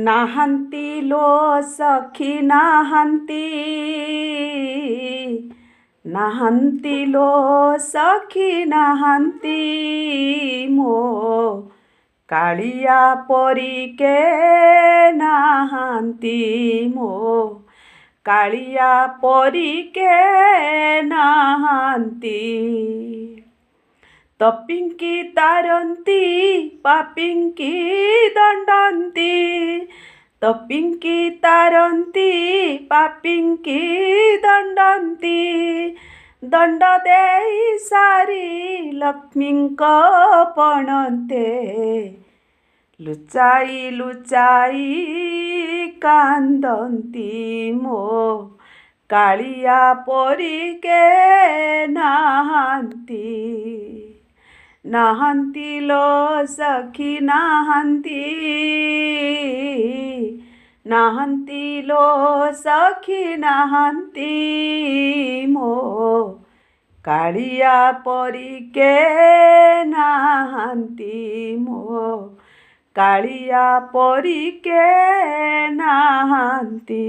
ନାହାନ୍ତି ଲୋ ସଖୀ ନାହାନ୍ତି, ନାହାନ୍ତି ଲୋ ସଖୀ ନାହାନ୍ତି, ମୋ କାଳିଆ ପରି କେ ନାହାନ୍ତି, ମୋ କାଳିଆ ପରି କେ ନାହାନ୍ତି। ତପିଙ୍କି ତାରନ୍ତି ପାପିଙ୍କି ଦଣ୍ଡନ୍ତି, ତପିଙ୍କି ତାରନ୍ତି ପାପିଙ୍କି ଦଣ୍ଡନ୍ତି। ଦଣ୍ଡ ଦେଇ ସାରି ଲକ୍ଷ୍ମୀଙ୍କ ପଣନ୍ତେ, ଲୁଚାଇ ଲୁଚାଇ କାନ୍ଦନ୍ତି, ମୋ କାଳିଆ ପରି କେ ନାହାନ୍ତି। ନାହାନ୍ତି ଲୋ ସଖୀ ନାହାନ୍ତି, ନାହାନ୍ତି ଲୋ ସଖୀ ନାହାନ୍ତି, ମୋ କାଳିଆ ପରି କେ ନାହାନ୍ତି, ମୋ କାଳିଆ ପରି କେ ନାହାନ୍ତି।